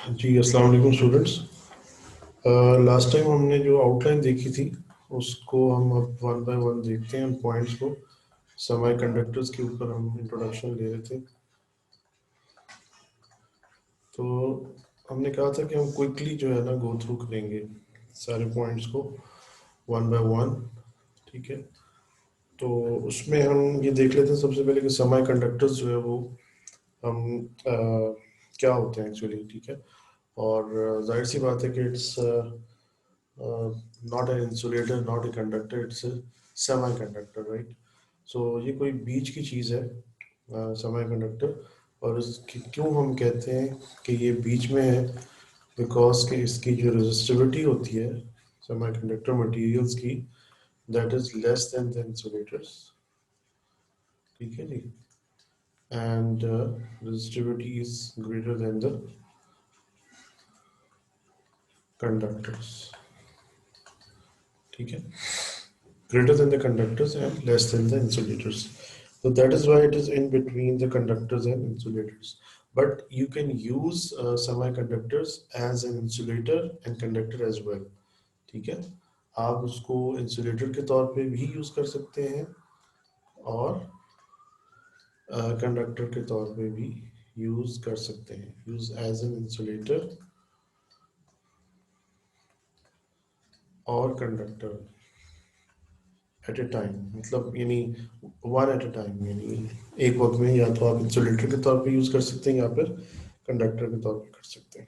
जी अस्सलाम वालेकुम students. Last time हमने जो आउटलाइन देखी थी उसको हम अब वन बाय वन देखते हैं पॉइंट्स को। सेमी कंडक्टर्स के ऊपर हम इंट्रोडक्शन ले रहे थे, तो हमने कहा था कि हम क्विकली जो है ना गो थ्रू करेंगे सारे पॉइंट्स को वन बाय वन। ठीक है, तो उसमें हम ये देख लेते हैं सबसे पहले कि सेमी कंडक्टर्स जो है वो हम क्या होते हैं एक्चुअली। ठीक है, और जाहिर सी बात है कि it's not an insulator, not a conductor, it's a semiconductor, right. So ये कोई बीच की चीज़ है सेमी कंडक्टर। और इसकी क्यों हम कहते हैं कि ये बीच में है, बिकॉज कि इसकी जो रेजिस्टिविटी होती है सेमी कंडक्टर मटीरियल्स की, that is less than the insulators. ठीक है जी, and resistivity is greater than the conductors. ठीक है, greater than the conductors and less than the insulators. So that is why it is in between the conductors and insulators. But you can use semiconductors as an insulator and conductor as well. ठीक है, आप उसको insulator के तौर पे भी use कर सकते हैं और कंडक्टर के तौर पे भी यूज कर सकते हैं। यूज एज एन इंसुलेटर और कंडक्टर एट ए टाइम, मतलब यानी वन एट ए टाइम, यानी एक वक्त में या तो आप इंसुलेटर के तौर पे यूज कर सकते हैं या फिर कंडक्टर के तौर पे कर सकते हैं।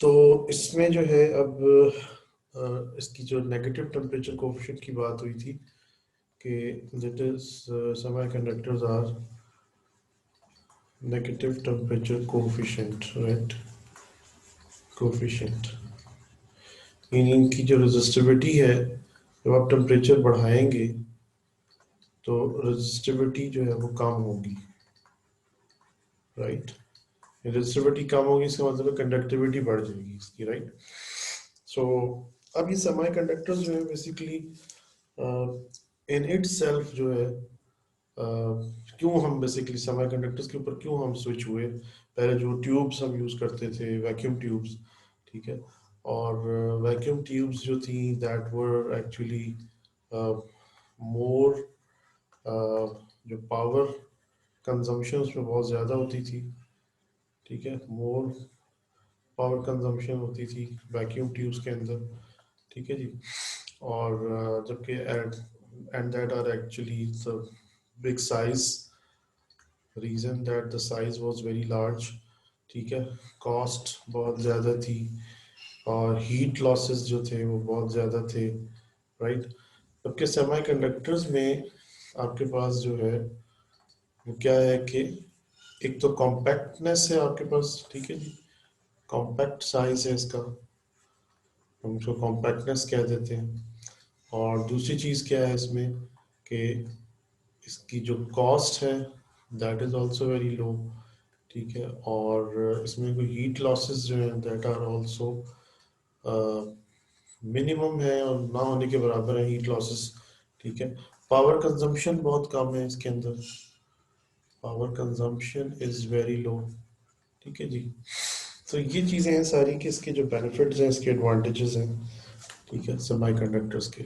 तो इसमें जो है अब इसकी जो नेगेटिव टेम्परेचर कोफिशिएंट की बात हुई थी कि that is semiconductors are negative temperature coefficient, right. Coefficient यानी इनकी जो रेजिस्टिविटी है, जब आप टेम्परेचर बढ़ाएंगे तो रेजिस्टिविटी जो है वो कम होगी, राइट। रेजिस्टिविटी कम होगी इसका मतलब है कंडक्टिविटी बढ़ जाएगी इसकी, राइट। सो अब ये सेमी कंडक्टर्स जो है बेसिकली इन इट सेल्फ जो है क्यों हम बेसिकली सेमी कंडक्टर्स के ऊपर क्यों हम स्विच हुए। पहले जो ट्यूब्स हम यूज करते थे वैक्यूम ट्यूब्स, ठीक है, और वैक्यूम ट्यूब्स जो थी दैट वर एक्चुअली मोर, जो पावर कंजम्पशन उसमें बहुत ज़्यादा होती थी। ठीक है, मोर पावर कंजम्पशन होती थी वैक्यूम ट्यूब्स के अंदर। ठीक है जी, और जबकि and that are actually the big size, reason that the size was very large. ठीक है, कॉस्ट बहुत ज़्यादा थी और हीट लॉसेस जो थे वो बहुत ज़्यादा थे, राइट। जबकि सेमी कंडक्टर्स में आपके पास जो है वो क्या है कि एक तो कॉम्पैक्टनेस है आपके पास, ठीक है जी, कॉम्पैक्ट साइज है इसका, हम उसको कॉम्पैक्टनेस कह देते हैं। और दूसरी चीज़ क्या है इसमें कि इसकी जो कॉस्ट है that is also very low. ठीक है, और इसमें कोई हीट लॉसेस जो हैं दैट आर आल्सो मिनिमम है और ना होने के बराबर है हीट लॉसेस। ठीक है, पावर कंजम्पशन बहुत कम है इसके अंदर, power consumption is very low. ठीक है जी, तो ये चीज़ें हैं सारी कि इसके जो बेनिफिट्स हैं, इसके एडवांटेजेस हैं। ठीक है, सेमी कंडक्टर्स के।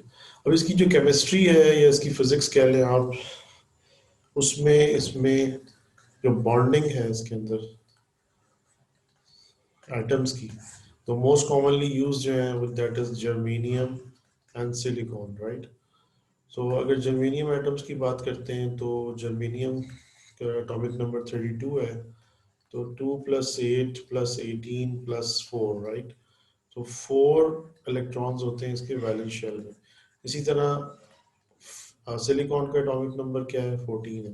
अब इसकी जो केमिस्ट्री है या इसकी फिजिक्स कह लें आप, उसमें इसमें जो बॉन्डिंग है इसके अंदर एटम्स की, तो मोस्ट कॉमनली यूज जो है that is germanium and silicon, right. So अगर जर्मेनियम एटम्स की बात करते हैं तो जर्मेनियम का एटॉमिक नंबर 32 है, तो 2 + 8 + 18 + 4, राइट। तो 4 इलेक्ट्रॉन्स होते हैं इसके वैलेंस शेल में। इसी तरह सिलिकॉन का एटॉमिक नंबर क्या है, 14 है,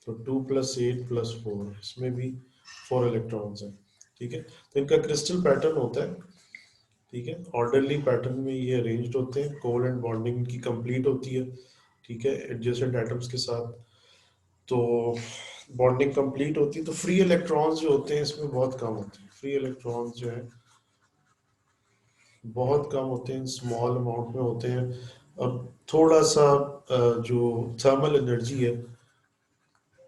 तो 2 + 8 + 4, इसमें भी 4 इलेक्ट्रॉन्स हैं। ठीक है, तो इनका क्रिस्टल पैटर्न होता है, ठीक है, ऑर्डरली पैटर्न में ये अरेंज्ड होते हैं, कोवलेंट बॉन्डिंग की कंप्लीट होती है। ठीक है, एडजेसेंट एटम्स के साथ तो बॉन्डिंग कंप्लीट होती है, तो फ्री इलेक्ट्रॉन्स जो होते हैं इसमें बहुत कम होते हैं। फ्री इलेक्ट्रॉन्स जो है बहुत कम होते हैं, स्मॉल अमाउंट में होते हैं। अब थोड़ा सा जो थर्मल एनर्जी है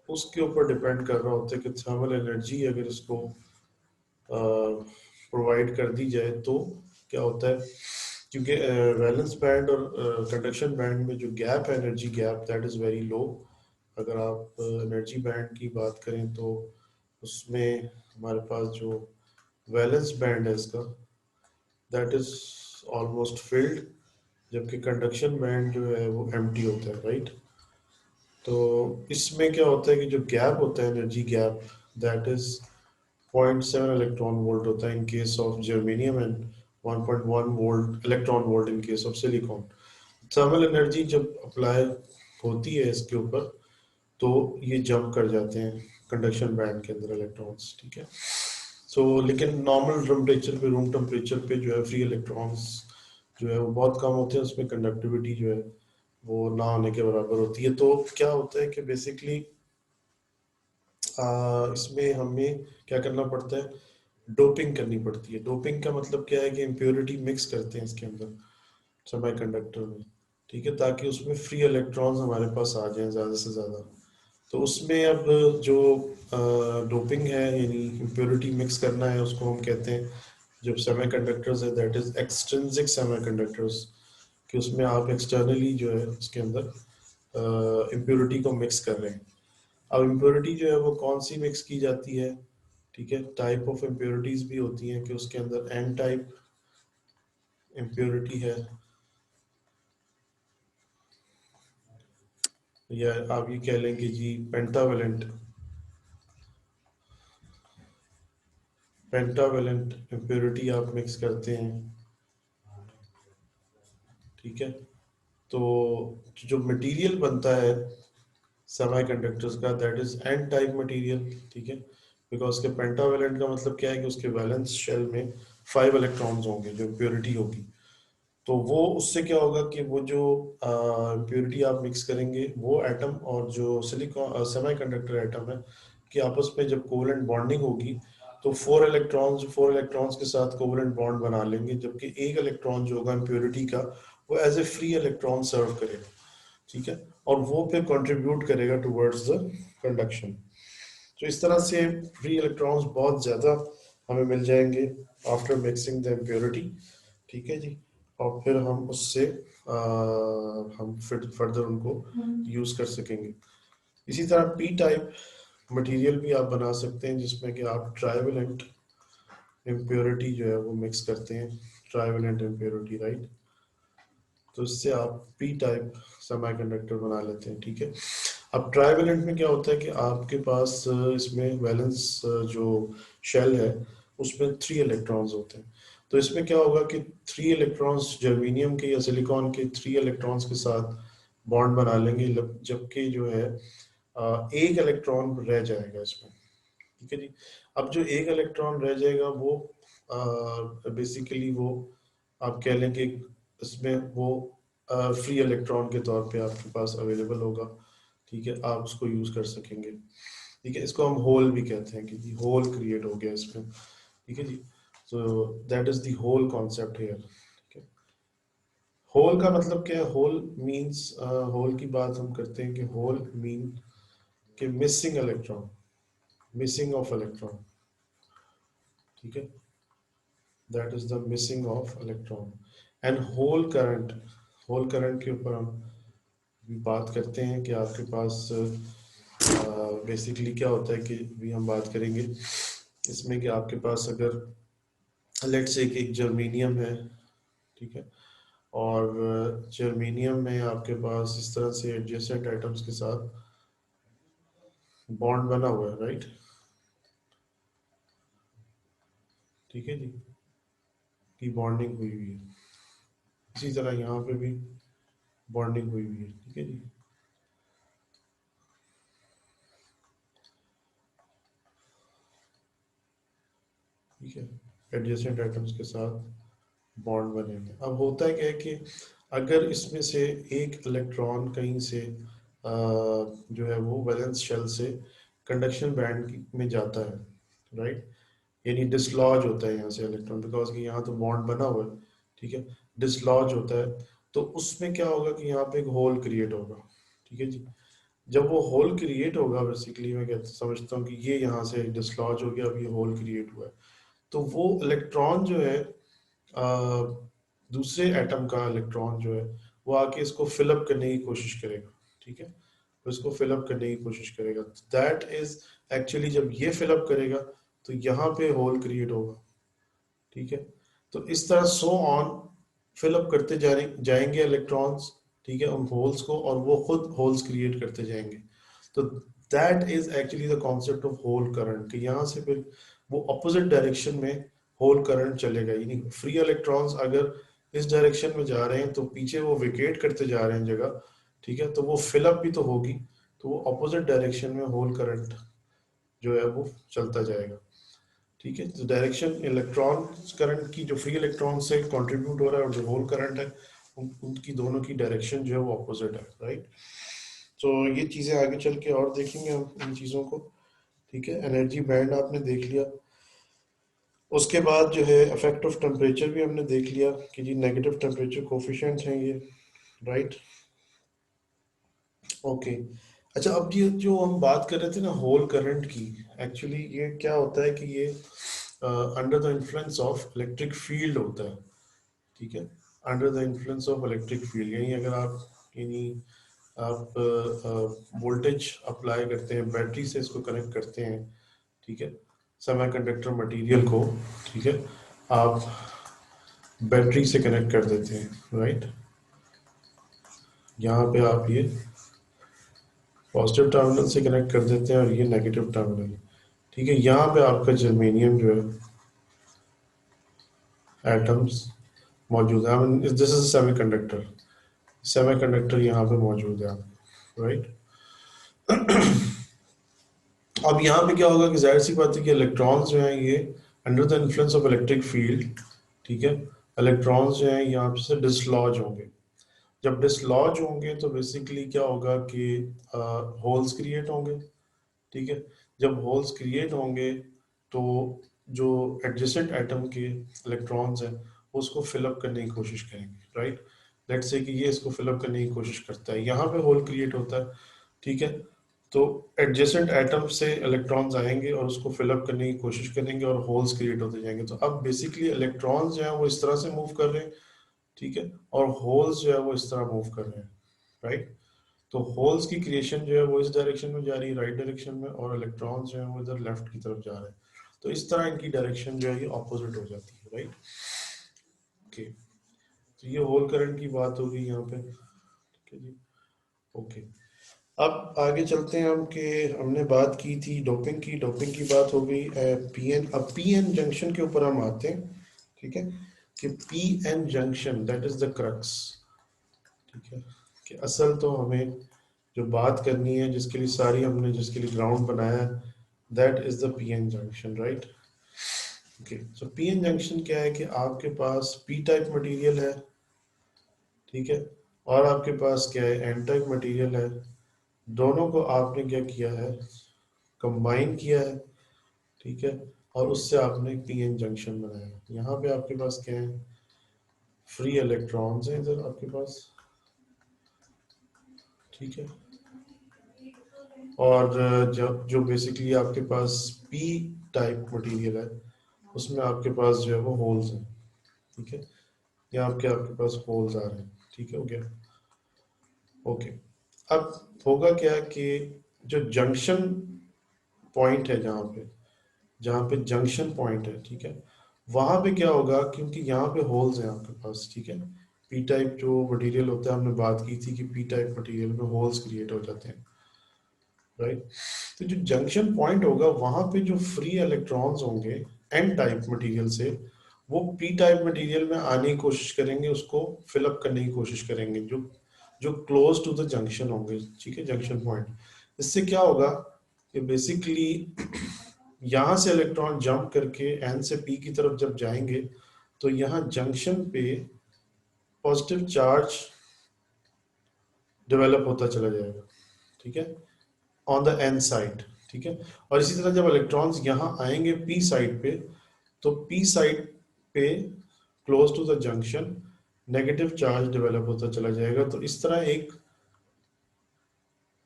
उसके ऊपर डिपेंड कर रहा होता है कि थर्मल एनर्जी अगर इसको प्रोवाइड कर दी जाए तो क्या होता है, क्योंकि वैलेंस बैंड और कंडक्शन बैंड में जो गैप है, energy gap, that is very low. अगर आप एनर्जी बैंड की बात करें तो उसमें हमारे पास जो वैलेंस बैंड है इसका, दैट इज ऑलमोस्ट फिल्ड, जबकि कंडक्शन बैंड जो है वो एम्प्टी होता है, राइट। तो इसमें क्या होता है कि जो गैप होता है, energy gap, that is 0.7 electron volt होता है in case of germanium and 1.1 volt electron volt in case of silicon. Thermal energy जब अप्लाई होती है इसके ऊपर तो ये जंप कर जाते हैं कंडक्शन बैंड के अंदर इलेक्ट्रॉन्स, ठीक है। सो लेकिन नॉर्मल टेम्परेचर पे, रूम टेम्परेचर पे जो है फ्री इलेक्ट्रॉन्स जो है वो बहुत कम होते हैं, उसमें कंडक्टिविटी जो है वो ना होने के बराबर होती है। तो क्या होता है कि बेसिकली इसमें हमें क्या करना पड़ता है, डोपिंग करनी पड़ती है। डोपिंग का मतलब क्या है कि इम्प्योरिटी मिक्स करते हैं इसके अंदर सेमीकंडक्टर में, ठीक है, ताकि उसमें फ्री इलेक्ट्रॉन्स हमारे पास आ जाएं ज़्यादा से ज़्यादा। तो उसमें अब जो डोपिंग है यानी इम्प्योरिटी मिक्स करना है, उसको हम कहते हैं, जब सेमीकंडक्टर्स है दैट इज एक्सट्रिंसिक सेमीकंडक्टर्स, कि उसमें आप एक्सटर्नली जो है उसके अंदर इम्प्योरिटी को मिक्स कर रहे हैं। अब इम्प्योरिटी जो है वो कौन सी मिक्स की जाती है, ठीक है, टाइप ऑफ इम्प्योरिटीज भी होती हैं कि उसके अंदर एन टाइप इम्प्योरिटी है, या आप ये कह लें कि जी पेंटावेलेंट पेंटावेलेंट इम्प्योरिटी आप मिक्स करते हैं, ठीक है। तो जो मटेरियल बनता है सेमीकंडक्टर्स का, that is an type material, ठीक है, बिकॉज के पेंटावेलेंट का मतलब क्या है कि उसके वैलेंस शेल में 5 इलेक्ट्रॉन्स होंगे जो इम्प्योरिटी होगी। तो वो उससे क्या होगा कि वो जो इम्प्योरिटी आप मिक्स करेंगे वो एटम और जो सिलिकॉन सेमीकंडक्टर एटम है कि आपस में जब कोवलेंट बॉन्डिंग होगी तो 4 इलेक्ट्रॉन्स के साथ कोवलेंट बॉन्ड बना लेंगे, जबकि एक इलेक्ट्रॉन जो होगा इम्प्योरिटी का वो एज ए फ्री इलेक्ट्रॉन सर्व करेगा, ठीक है, और वो फिर कंट्रीब्यूट करेगा टुवर्ड्स द कंडक्शन। तो इस तरह से फ्री इलेक्ट्रॉन्स बहुत ज़्यादा हमें मिल जाएंगे आफ्टर मिक्सिंग द इम्प्योरिटी, ठीक है जी। और फिर हम उससे हम फिर फर्दर उनको यूज कर सकेंगे। इसी तरह पी टाइप मटेरियल भी आप बना सकते हैं जिसमें कि आप ट्राइवेलेंट इम्प्योरिटी जो है वो मिक्स करते हैं, ट्राइवेलेंट इम्प्योरिटी, राइट। तो इससे आप पी टाइप सेमीकंडक्टर बना लेते हैं, ठीक है। अब ट्राइवेलेंट में क्या होता है कि आपके पास इसमें वैलेंस जो शेल है उसमें 3 इलेक्ट्रॉन्स होते हैं। तो इसमें क्या होगा कि 3 इलेक्ट्रॉन्स जर्मेनियम के या सिलिकॉन के 3 इलेक्ट्रॉन्स के साथ बॉन्ड बना लेंगे, जबकि जो है एक इलेक्ट्रॉन रह जाएगा इसमें, ठीक है जी। अब जो एक इलेक्ट्रॉन रह जाएगा वो बेसिकली वो आप कह लें कि इसमें वो फ्री इलेक्ट्रॉन के तौर पे आपके पास अवेलेबल होगा, ठीक है, आप उसको यूज कर सकेंगे, ठीक है। इसको हम होल भी कहते हैं कि जी होल क्रिएट हो गया इसमें, ठीक है जी। So that is the hole concept here, ठीक है। होल का मतलब क्या है, होल मींस, होल की बात हम करते हैं कि होल मीन कि missing electron, missing of electron, ठीक है, that is the missing of electron. And hole current के ऊपर हम भी बात करते हैं कि आपके पास बेसिकली क्या होता है कि भी हम बात करेंगे इसमें कि आपके पास अगर लेट से एक जर्मेनियम है, ठीक है, और जर्मेनियम में आपके पास इस तरह से एडजेसेंट एटम्स के साथ बॉन्ड बना हुआ है, राइट, ठीक है जी, की बॉन्डिंग हुई हुई है। इसी तरह यहाँ पे भी बॉन्डिंग हुई हुई है, ठीक है जी। ठीक है, एडजेसेंट एटम्स के साथ बॉन्ड बने हुए हैं। अब होता है क्या है कि अगर इसमें से एक इलेक्ट्रॉन कहीं से जो है वो वैलेंस शेल से कंडक्शन बैंड में जाता है, राइट, यानी डिसलॉज होता है यहाँ से इलेक्ट्रॉन, बिकॉज कि यहाँ तो बॉन्ड बना हुआ है, ठीक है, डिसलॉज होता है। तो उसमें क्या होगा कि यहाँ पे एक होल क्रिएट होगा, ठीक है जी। जब वो होल क्रिएट होगा, बेसिकली मैं कहता समझता हूँ कि ये यहाँ से डिसलॉज हो गया, अब ये होल क्रिएट हुआ है। तो वो इलेक्ट्रॉन जो है दूसरे एटम का इलेक्ट्रॉन जो है वो आके इसको फिलअप करने की कोशिश करेगा, ठीक है, तो इसको फिलअप करने की कोशिश करेगा। दैट इज एक्चुअली जब ये फिलअप करेगा तो यहाँ पे होल क्रिएट होगा, ठीक है। तो इस तरह सो ऑन फिलअप करते जाएंगे इलेक्ट्रॉन्स, ठीक है, उन होल्स को, और वो खुद होल्स क्रिएट करते जाएंगे। तो that is actually the concept of hole current, कि यहाँ से फिर वो अपोजिट डायरेक्शन में होल करंट चलेगा, यानी फ्री इलेक्ट्रॉन्स अगर इस डायरेक्शन में जा रहे हैं तो पीछे वो विकेट करते जा रहे हैं जगह, ठीक है, तो वो फिलअप भी तो होगी, तो वो अपोजिट डायरेक्शन में होल करंट जो है वो चलता जाएगा, ठीक है। तो डायरेक्शन इलेक्ट्रॉन करंट की जो फ्री इलेक्ट्रॉन से कंट्रीब्यूट हो रहा है और जो होल करंट है उनकी दोनों की डायरेक्शन जो है वो अपोजिट है, राइट। तो ये चीज़ें आगे चल के और देखेंगे हम इन चीज़ों को, ठीक है। एनर्जी बैंड आपने देख लिया, उसके बाद जो है इफेक्ट ऑफ टेम्परेचर भी हमने देख लिया कि जी नेगेटिव टेम्परेचर कोफिशिएंट हैं ये, राइट, ओके। अच्छा, अब ये जो हम बात कर रहे थे ना होल करंट की, एक्चुअली ये क्या होता है कि ये under the influence of electric field होता है, ठीक है, under the influence of electric field, यानी अगर आप यानी आप वोल्टेज अप्लाई करते हैं, बैटरी से इसको कनेक्ट करते हैं, ठीक है, सेमीकंडक्टर मटेरियल को, ठीक है, आप बैटरी से कनेक्ट कर देते हैं, राइट। यहाँ पे आप ये पॉजिटिव टर्मिनल से कनेक्ट कर देते हैं और ये नेगेटिव टर्मिनल, ठीक है। यहाँ पे आपका जर्मेनियम जो है एटम्स मौजूद है, दिस इज सेमीकंडक्टर, सेमीकंडक्टर यहाँ पे मौजूद है, राइट। अब यहाँ पे क्या होगा कि जाहिर सी बात है कि इलेक्ट्रॉन्स जो हैं ये under the influence of electric field, ठीक है, इलेक्ट्रॉन्स जो हैं यहाँ पे से डिसलॉज होंगे। जब डिसलॉज होंगे तो बेसिकली क्या होगा कि होल्स क्रिएट होंगे, ठीक है। जब होल्स क्रिएट होंगे तो जो एडजेसेंट एटम के इलेक्ट्रॉन्स हैं वो उसको फिलअप करने की कोशिश करेंगे, राइट। लेट्स से कि ये इसको फिलअप करने की कोशिश करता है, यहाँ पे होल क्रिएट होता है, ठीक है। तो एडजेसेंट एटम से इलेक्ट्रॉन्स आएंगे और उसको फिलअप करने की कोशिश करेंगे और होल्स क्रिएट होते जाएंगे। तो अब बेसिकली इलेक्ट्रॉन्स जो है वो इस तरह से मूव कर रहे हैं, ठीक है, और होल्स जो है वो इस तरह मूव कर रहे हैं, राइट। तो होल्स की क्रिएशन जो है वो इस डायरेक्शन में जा रही है, राइट डायरेक्शन में, और इलेक्ट्रॉन्स जो है वो इधर लेफ्ट की तरफ जा रहे हैं। तो इस तरह इनकी डायरेक्शन जो है ये ऑपोजिट हो जाती है, राइट, ओके। तो ये होल करंट की बात होगी यहाँ पे, ठीक है जी, ओके। अब आगे चलते हैं हम कि हमने बात की थी डोपिंग की, डोपिंग की बात हो गई पीएन। अब पीएन जंक्शन के ऊपर हम आते हैं, ठीक है, कि PN junction that is the crux, ठीक है, कि असल तो हमें जो बात करनी है, जिसके लिए सारी हमने जिसके लिए ग्राउंड बनाया है, that is the PN junction, right. Okay, so PN junction क्या है कि आपके पास पी टाइप मटेरियल है, ठीक है, और आपके पास क्या है एन टाइप मटेरियल है। दोनों को आपने क्या किया है, कंबाइन किया है, ठीक है, और उससे आपने एक पीएन जंक्शन बनाया। यहाँ पे आपके पास क्या है, फ्री इलेक्ट्रॉन्स हैं इधर आपके पास, ठीक है, और जब जो बेसिकली आपके पास पी टाइप मटेरियल है उसमें आपके पास जो है वो होल्स हैं, ठीक है, यहाँ आपके आपके पास होल्स आ रहे हैं, ठीक है, हो गया, ओके। अब होगा क्या कि जो जंक्शन पॉइंट है, जहाँ पे जंक्शन पॉइंट है, ठीक है, वहां पे क्या होगा, क्योंकि यहाँ पे होल्स हैं आपके पास, ठीक है, पी टाइप जो मटेरियल होता है, हमने बात की थी कि पी टाइप मटेरियल में होल्स क्रिएट हो जाते हैं, राइट। तो जो जंक्शन पॉइंट होगा वहां पे जो फ्री इलेक्ट्रॉन्स होंगे एन टाइप मटेरियल से, वो पी टाइप मटेरियल में आने की कोशिश करेंगे, उसको फिलअप करने की कोशिश करेंगे, जो जो क्लोज टू द जंक्शन होंगे, ठीक है, जंक्शन पॉइंट। इससे क्या होगा कि बेसिकली यहाँ से इलेक्ट्रॉन जंप करके एन से पी की तरफ जब जाएंगे तो यहाँ जंक्शन पे पॉजिटिव चार्ज डेवलप होता चला जाएगा, ठीक है, ऑन द एन साइड, ठीक है। और इसी तरह जब इलेक्ट्रॉन्स यहाँ आएंगे पी साइड पे, तो पी साइड पे close to the junction negative charge develop होता चला जाएगा। तो इस तरह एक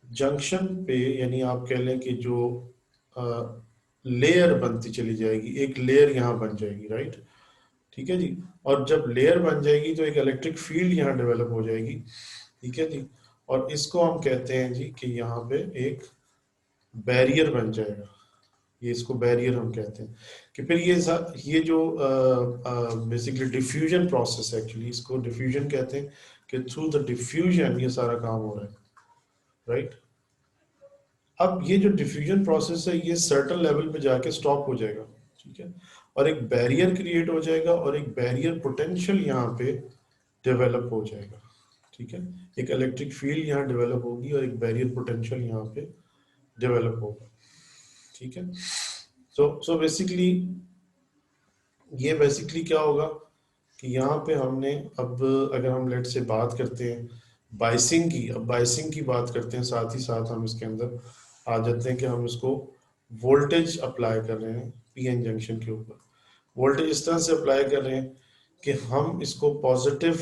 जंक्शन पे, यानी आप कह लें कि जो लेयर बनती चली जाएगी, एक लेयर यहाँ बन जाएगी, राइट। ठीक है जी। और जब लेयर बन जाएगी तो एक इलेक्ट्रिक फील्ड यहाँ डेवलप हो जाएगी, ठीक है जी। और इसको हम कहते हैं जी कि यहाँ पे एक बैरियर बन जाएगा, ये इसको बैरियर हम कहते हैं। कि फिर ये जो बेसिकली डिफ्यूजन प्रोसेस है, एक्चुअली इसको डिफ्यूजन कहते हैं, कि थ्रू द डिफ्यूजन ये सारा काम हो रहा है, राइट। अब ये जो डिफ्यूजन प्रोसेस है ये सर्टेन लेवल पे जाके स्टॉप हो जाएगा, ठीक है। और एक बैरियर क्रिएट हो जाएगा और एक बैरियर पोटेंशियल यहाँ पे डेवलप हो जाएगा, ठीक है। एक इलेक्ट्रिक फील्ड यहाँ डेवलप होगी और एक बैरियर पोटेंशियल यहाँ पे डेवलप होगा, ठीक है। सो बेसिकली ये बेसिकली क्या होगा कि यहाँ पे हमने, अब अगर हम लेट से बात करते हैं बाइसिंग की, अब बाइसिंग की बात करते हैं, साथ ही साथ हम इसके अंदर आ जाते हैं कि हम इसको वोल्टेज अप्लाई कर रहे हैं पीएन जंक्शन के ऊपर। वोल्टेज इस तरह से अप्लाई कर रहे हैं कि हम इसको पॉजिटिव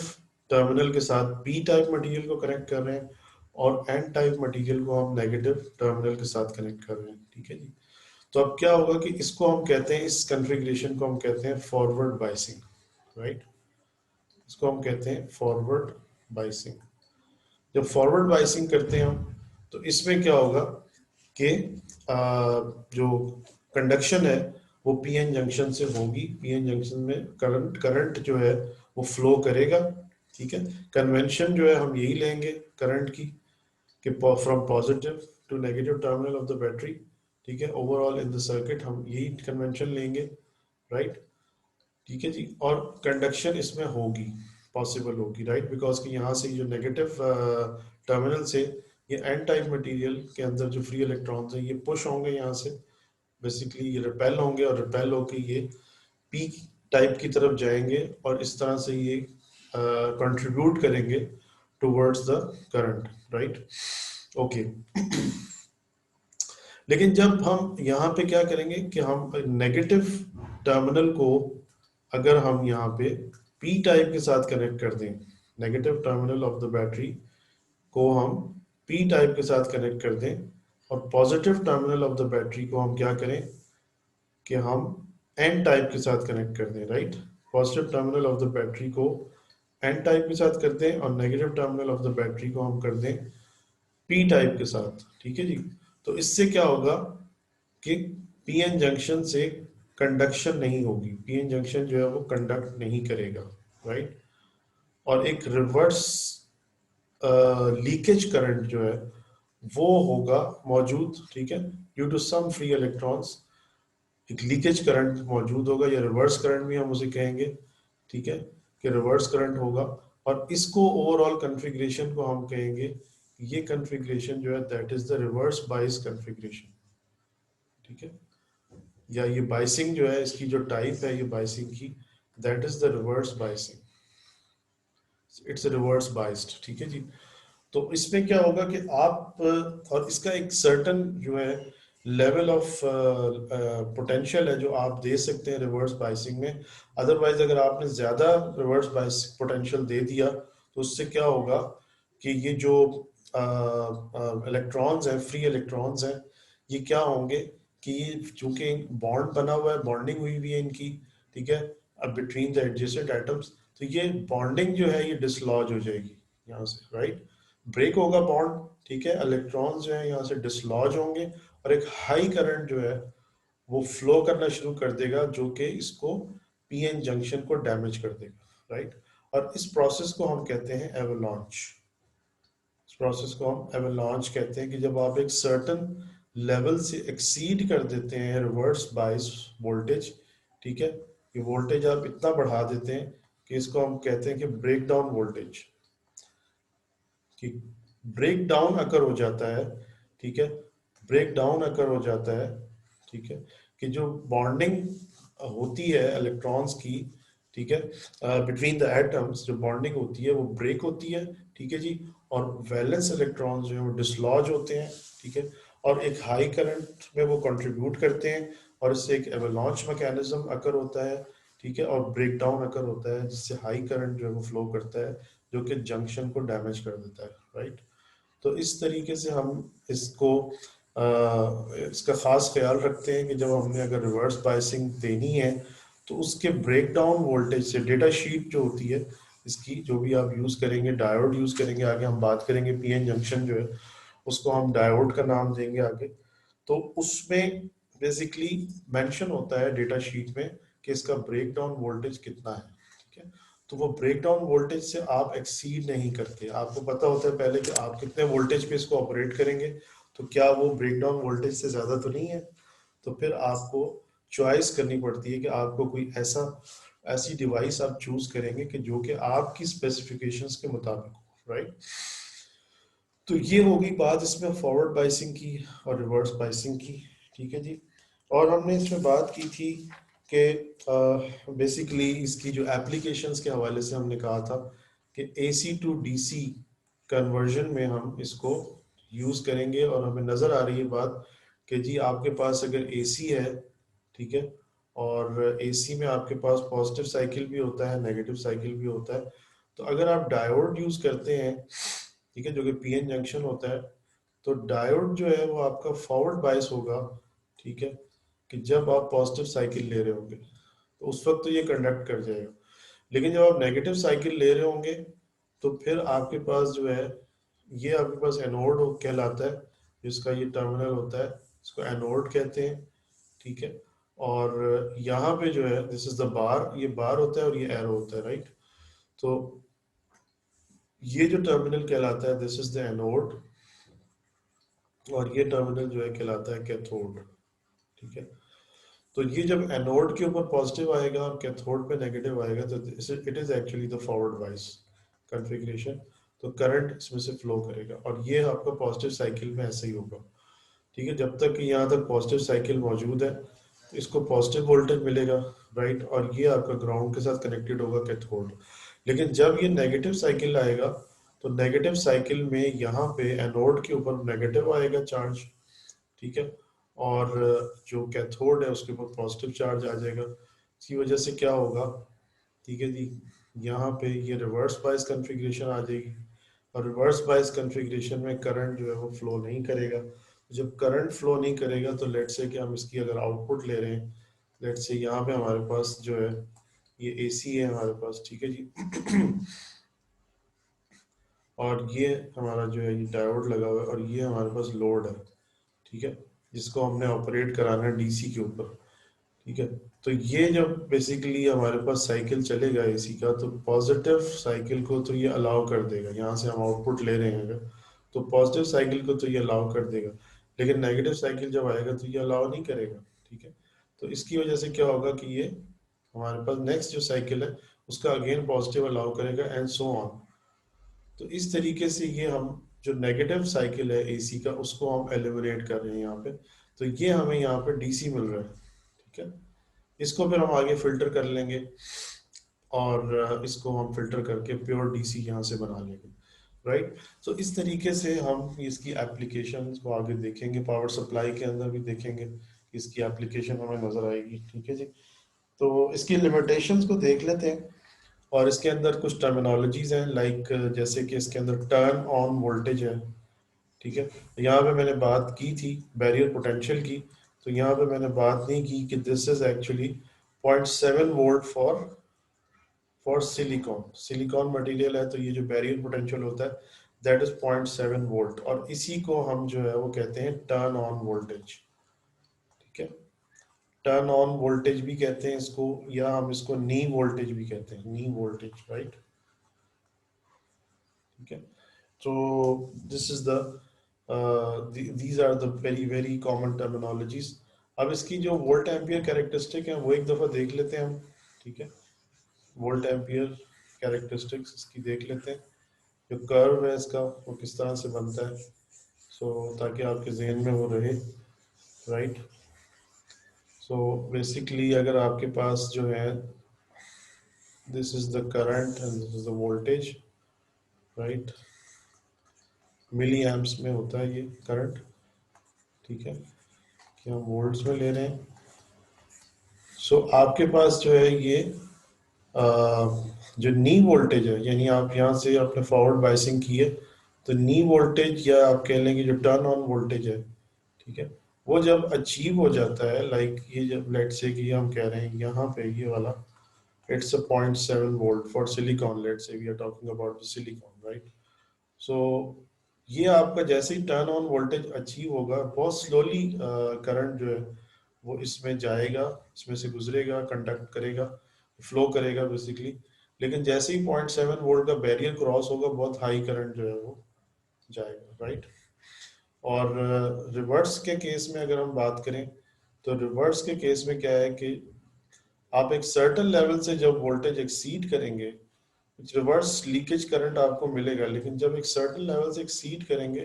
टर्मिनल के साथ पी टाइप मटेरियल को कनेक्ट कर रहे हैं और एन टाइप मटेरियल को हम नेगेटिव टर्मिनल के साथ कनेक्ट कर रहे हैं, ठीक है जी। तो अब क्या होगा कि इसको हम कहते हैं, इस कॉन्फ़िगरेशन को हम कहते हैं फॉरवर्ड बाइसिंग, राइट। इसको हम कहते हैं फॉरवर्ड बाइसिंग। जब फॉरवर्ड बाइसिंग करते हैं हम, तो इसमें क्या होगा कि जो कंडक्शन है वो पीएन जंक्शन से होगी, पीएन जंक्शन में करंट जो है वो फ्लो करेगा, ठीक है। कन्वेंशन जो है हम यही लेंगे करंट की, कि from positive to negative terminal of the battery, ठीक है। ओवरऑल इन द सर्किट हम यही कन्वेंशन लेंगे, राइट, ठीक है जी। और कंडक्शन इसमें होगी, पॉसिबल होगी, राइट, बिकॉज कि यहाँ से जो नेगेटिव टर्मिनल से ये एन टाइप मटेरियल के अंदर जो फ्री इलेक्ट्रॉन्स हैं ये पुश होंगे यहाँ से, बेसिकली ये रिपेल होंगे और रिपेल होके ये पी टाइप की तरफ जाएंगे और इस तरह से ये कंट्रीब्यूट करेंगे towards the current, right, okay. लेकिन जब हम यहाँ पे क्या करेंगे कि हम नेगेटिव टर्मिनल को अगर हम यहाँ पे पी टाइप के साथ कनेक्ट कर दें, negative terminal of the battery को हम पी टाइप के साथ कनेक्ट कर दें और positive terminal of the battery को हम क्या करें कि हम एन टाइप के साथ कनेक्ट कर दें, right. Positive terminal of the battery को एन टाइप के साथ कर दें और negative terminal of the battery को हम कर दें पी टाइप के साथ, ठीक है जी। तो इससे क्या होगा कि पीएन जंक्शन से कंडक्शन नहीं होगी, पीएन जंक्शन जो है वो कंडक्ट नहीं करेगा, राइट। और एक रिवर्स लीकेज करंट जो है वो होगा मौजूद, ठीक है, due to some free electrons. एक लीकेज करंट मौजूद होगा या रिवर्स करंट भी हम उसे कहेंगे, ठीक है, कि रिवर्स करंट होगा। और इसको ओवरऑल कॉन्फ़िगरेशन को हम कहेंगे, ये कॉन्फ़िगरेशन जो है that is the reverse bias configuration, ठीक है। या ये बाइसिंग जो है, इसकी जो टाइप है ये बाइसिंग की, that is the reverse biasing, it's reverse biased, ठीक है जी। तो इसमें क्या होगा कि आप और इसका एक सर्टन जो है लेवल ऑफ पोटेंशियल है जो आप दे सकते हैं रिवर्स बाइसिंग में। अदरवाइज अगर आपने ज़्यादा रिवर्स बाइस पोटेंशियल दे दिया तो उससे क्या होगा कि ये जो इलेक्ट्रॉन्स हैं, फ्री इलेक्ट्रॉन्स हैं, ये क्या होंगे कि ये चूंकि बॉन्ड बना हुआ है, बॉन्डिंग हुई हुई है इनकी, ठीक है, अब बिटवीन द एडजेसेंट एटम्स, तो ये बॉन्डिंग जो है ये डिसलॉज हो जाएगी यहाँ से, राइट। ब्रेक होगा बॉन्ड, ठीक है, इलेक्ट्रॉन्स जो है यहाँ से डिसलॉज होंगे और एक हाई करंट जो है वो फ्लो करना शुरू कर देगा जो कि इसको पीएन जंक्शन को डैमेज कर देगा, राइट। और इस प्रोसेस को हम कहते हैं एवलांच। इस प्रोसेस को हम एवलांच कहते हैं कि जब आप एक सर्टन लेवल से एक्सीड कर देते हैं रिवर्स बाइस वोल्टेज, ठीक है, ये वोल्टेज आप इतना बढ़ा देते हैं कि इसको हम कहते हैं कि ब्रेक डाउन वोल्टेज, कि ब्रेक डाउन अकर हो जाता है, ठीक है, ब्रेक डाउन अकर हो जाता है, ठीक है, कि जो बॉन्डिंग होती है इलेक्ट्रॉन्स की, ठीक है, बिटवीन द एटम्स जो बॉन्डिंग होती है वो ब्रेक होती है, ठीक है जी। और वैलेंस इलेक्ट्रॉन्स जो है वो डिसलॉज होते हैं, ठीक है, और एक हाई करंट में वो कंट्रीब्यूट करते हैं और इससे एक एवलांच मैकेनिज्म अकर होता है, ठीक है, और ब्रेक डाउन अकर होता है जिससे हाई करंट जो है वो फ्लो करता है जो कि जंक्शन को डैमेज कर देता है, राइट। तो इस तरीके से हम इसको इसका ख़ास ख्याल रखते हैं कि जब हमने अगर रिवर्स बायसिंग देनी है तो उसके ब्रेक डाउन वोल्टेज से डेटा शीट जो होती है इसकी, जो भी आप यूज़ करेंगे, डायोड यूज़ करेंगे, आगे हम बात करेंगे पीएन जंक्शन जो है उसको हम डायोड का नाम देंगे आगे। तो उसमें बेसिकली मेंशन होता है डेटा शीट में कि इसका ब्रेक डाउन वोल्टेज कितना है, ठीक है। तो वो ब्रेक डाउन वोल्टेज से आप एक्सीड नहीं करते, आपको पता होता है पहले कि आप कितने वोल्टेज पे इसको ऑपरेट करेंगे, तो क्या वो ब्रेक डाउन वोल्टेज से ज़्यादा तो नहीं है। तो फिर आपको चॉइस करनी पड़ती है कि आपको कोई ऐसी डिवाइस आप चूज करेंगे कि जो कि आपकी स्पेसिफिकेशंस के मुताबिक हो, राइट। तो ये होगी बात इसमें फॉरवर्ड बाइसिंग की और रिवर्स बाइसिंग की, ठीक है जी। और हमने इसमें बात की थी कि बेसिकली इसकी जो एप्लीकेशंस के हवाले से हमने कहा था कि एसी टू डीसी कन्वर्जन में हम इसको यूज़ करेंगे। और हमें नज़र आ रही है बात कि जी आपके पास अगर एसी है, ठीक है, और एसी में आपके पास पॉजिटिव साइकिल भी होता है, नेगेटिव साइकिल भी होता है। तो अगर आप डायोड यूज़ करते हैं, ठीक है, जो कि पीएन जंक्शन होता है, तो डायोड जो है वो आपका फॉरवर्ड बायस होगा, ठीक है, कि जब आप पॉजिटिव साइकिल ले रहे होंगे तो उस वक्त तो ये कंडक्ट कर जाएगा। लेकिन जब आप नेगेटिव साइकिल ले रहे होंगे तो फिर आपके पास जो है ये आपके पास एनोड कहलाता है, जिसका ये टर्मिनल होता है, इसको एनोड कहते हैं, ठीक है। और यहाँ पे जो है दिस इज द बार, ये बार होता है और ये एरो होता है, राइट। तो ये जो टर्मिनल कहलाता है दिस इज द एनोड, और ये टर्मिनल जो है कहलाता है कैथोड, ठीक है। तो ये जब एनोड के ऊपर पॉजिटिव आएगा और कैथोड पे नेगेटिव आएगा तो it is actually the forward bias configuration. तो करंट इसमें से फ्लो करेगा और ये आपका पॉजिटिव साइकिल में ऐसे ही होगा, ठीक है। जब तक कि यहाँ तक पॉजिटिव साइकिल मौजूद है तो इसको पॉजिटिव वोल्टेज मिलेगा, राइट, और ये आपका ग्राउंड के साथ कनेक्टेड होगा कैथोड। लेकिन जब ये नेगेटिव साइकिल आएगा तो नेगेटिव साइकिल में यहाँ पे एनोड के ऊपर नेगेटिव आएगा चार्ज, ठीक है, और जो कैथोड है उसके ऊपर पॉजिटिव चार्ज आ जाएगा। इसकी वजह से क्या होगा, ठीक है जी, यहाँ पे ये रिवर्स बायस कॉन्फ़िगरेशन आ जाएगी, और रिवर्स बायस कॉन्फ़िगरेशन में करंट जो है वो फ्लो नहीं करेगा। जब करंट फ्लो नहीं करेगा तो लेट से कि हम इसकी अगर आउटपुट ले रहे हैं, लेट से यहाँ पे हमारे पास जो है ये एसी है हमारे पास, ठीक है जी। और ये हमारा जो है ये डायोड लगा हुआ है और ये हमारे पास लोड है, ठीक है, जिसको हमने ऑपरेट कराना है डीसी के ऊपर, ठीक है। तो ये जब बेसिकली हमारे पास साइकिल चलेगा एसी का तो पॉजिटिव साइकिल को तो ये अलाउ कर देगा, यहाँ से हम आउटपुट ले रहे हैं अगर, तो पॉजिटिव साइकिल को तो ये अलाउ कर देगा। लेकिन नेगेटिव साइकिल जब आएगा तो ये अलाउ नहीं करेगा, ठीक है। तो इसकी वजह से क्या होगा कि ये हमारे पास नेक्स्ट जो साइकिल है उसका अगेन पॉजिटिव अलाउ करेगा एंड सो ऑन। तो इस तरीके से ये हम जो नेगेटिव साइकिल है एसी का उसको हम एलिमिनेट कर रहे हैं यहाँ पे। तो ये हमें यहाँ पे डीसी मिल रहा है, ठीक है। इसको फिर हम आगे फिल्टर कर लेंगे और इसको हम फिल्टर करके प्योर डीसी यहाँ से बना लेंगे, राइट। तो इस तरीके से हम इसकी एप्लीकेशन को आगे देखेंगे, पावर सप्लाई के अंदर भी देखेंगे, इसकी एप्लीकेशन हमें नजर आएगी, ठीक है जी। तो इसकी लिमिटेशंस को देख लेते हैं और इसके अंदर कुछ टर्मिनोलॉजीज हैं, लाइक जैसे कि इसके अंदर टर्न ऑन वोल्टेज है, ठीक है। यहाँ पे मैंने बात की थी बैरियर पोटेंशियल की, तो यहाँ पे मैंने बात नहीं की कि this is actually 0.7 volt for silicon, silicon material है, तो ये जो बैरियर पोटेंशियल होता है दैट इज 0.7 वोल्ट, और इसी को हम जो है वो कहते हैं टर्न ऑन वोल्टेज, ठीक है। टर्न ऑन वोल्टेज भी कहते हैं इसको, या हम इसको नी वोल्टेज भी कहते हैं, नी वोल्टेज, राइट, ठीक है। तो this is the these are the very very common terminologies। अब इसकी जो वोल्ट एम्पियर कैरेक्टरिस्टिक है वो एक दफा देख लेते हैं हम, ठीक है। वोल्ट एम्पियर कैरेक्टरिस्टिक्स इसकी देख लेते हैं, जो कर्व है इसका वो किस तरह से बनता है, सो ताकि आपके जहन में वो रहे, राइट। सो बेसिकली अगर आपके पास जो है this is the current and this is the voltage, right, milli amps में होता है ये करंट, ठीक है, कि हम वोल्ट्स में ले रहे हैं। सो आपके पास जो है ये जो नी वोल्टेज है, यानी आप यहाँ से आपने फॉरवर्ड बाइसिंग की है तो नी वोल्टेज, या आप कह लेंगे जो टर्न ऑन वोल्टेज है, ठीक है। वो जब अचीव हो जाता है, लाइक ये जब लेट से कि हम कह रहे हैं यहाँ पे ये वाला it's a 0.7 volt for silicon, let's say we are talking about the silicon, right? So ये आपका जैसे ही टर्न ऑन वोल्टेज अचीव होगा, बहुत स्लोली करंट जो है वो इसमें जाएगा, इसमें से गुजरेगा, कंडक्ट करेगा, फ्लो करेगा बेसिकली। लेकिन जैसे ही 0.7 वोल्ट का बैरियर क्रॉस होगा, बहुत हाई करंट जो है वो जाएगा, राइट। और रिवर्स के केस में अगर हम बात करें, तो रिवर्स के केस में क्या है कि आप एक सर्टेन लेवल से जब वोल्टेज एक्सीड करेंगे, रिवर्स लीकेज करंट आपको मिलेगा, लेकिन जब एक सर्टेन लेवल से एक्सीड करेंगे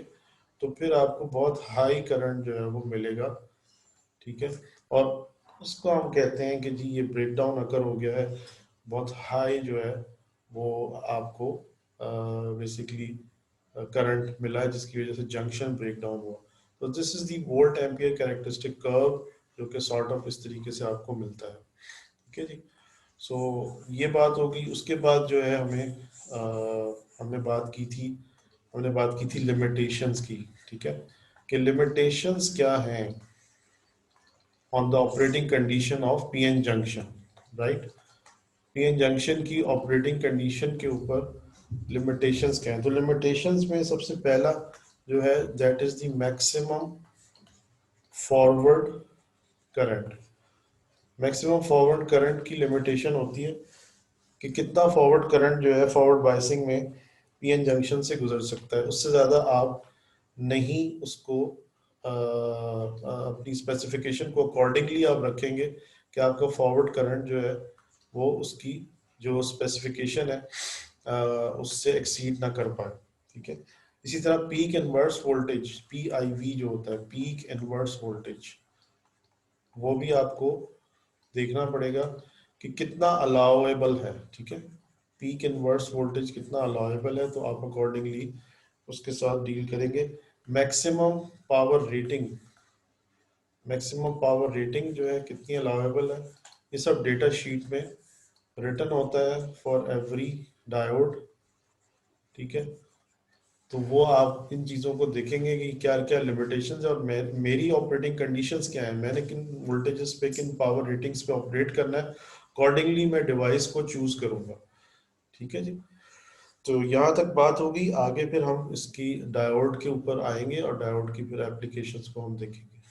तो फिर आपको बहुत हाई करंट जो है वो मिलेगा, ठीक है। और उसको हम कहते हैं कि जी ये ब्रेक डाउन अकर हो गया है, बहुत हाई जो है वो आपको बेसिकली करंट मिला है, जिसकी वजह से जंक्शन ब्रेक डाउन हुआ। तो this is the volt ampere characteristic curve, जो कि सॉर्ट ऑफ इस तरीके से आपको मिलता है, ठीक है जी। सो ये बात होगी। उसके बाद जो है हमने बात की थी लिमिटेशंस की, ठीक है, कि लिमिटेशंस क्या हैं on the operating condition of PN junction, right. PN junction की ऑपरेटिंग कंडीशन के ऊपर लिमिटेशंस क्या हैं। तो लिमिटेशंस में सबसे पहला जो है that is the maximum forward current. Maximum forward current की लिमिटेशन होती है कि कितना फॉरवर्ड करंट जो है फॉरवर्ड बायसिंग में पीएन जंक्शन से गुजर सकता है। उससे ज़्यादा आप नहीं उसको अपनी स्पेसिफिकेशन को अकॉर्डिंगली आप रखेंगे कि आपका फॉरवर्ड करंट जो है वो उसकी जो स्पेसिफिकेशन है उससे एक्सीड ना कर पाए, ठीक है। इसी तरह पीक इनवर्स वोल्टेज, PIV जो होता है, पीक इनवर्स वोल्टेज, वो भी आपको देखना पड़ेगा कि कितना अलाउेबल है, ठीक है। पीक इनवर्स वोल्टेज कितना अलाउेबल है, तो आप अकॉर्डिंगली उसके साथ डील करेंगे। Maximum power rating, maximum power rating जो है कितनी अलाउेबल है, ये सब डेटा शीट में रिटन होता है फॉर एवरी डायोड, ठीक है। तो वो आप इन चीज़ों को देखेंगे कि क्या क्या लिमिटेशंस है और मेरी ऑपरेटिंग कंडीशंस क्या है, मैंने किन वोल्टेजेस पे, किन पावर रेटिंग्स पे ऑपरेट करना है, अकॉर्डिंगली मैं डिवाइस को चूज करूंगा, ठीक है जी। तो यहाँ तक बात होगी। आगे फिर हम इसकी डायोड के ऊपर आएंगे और डायोड की फिर एप्लीकेशंस को हम देखेंगे।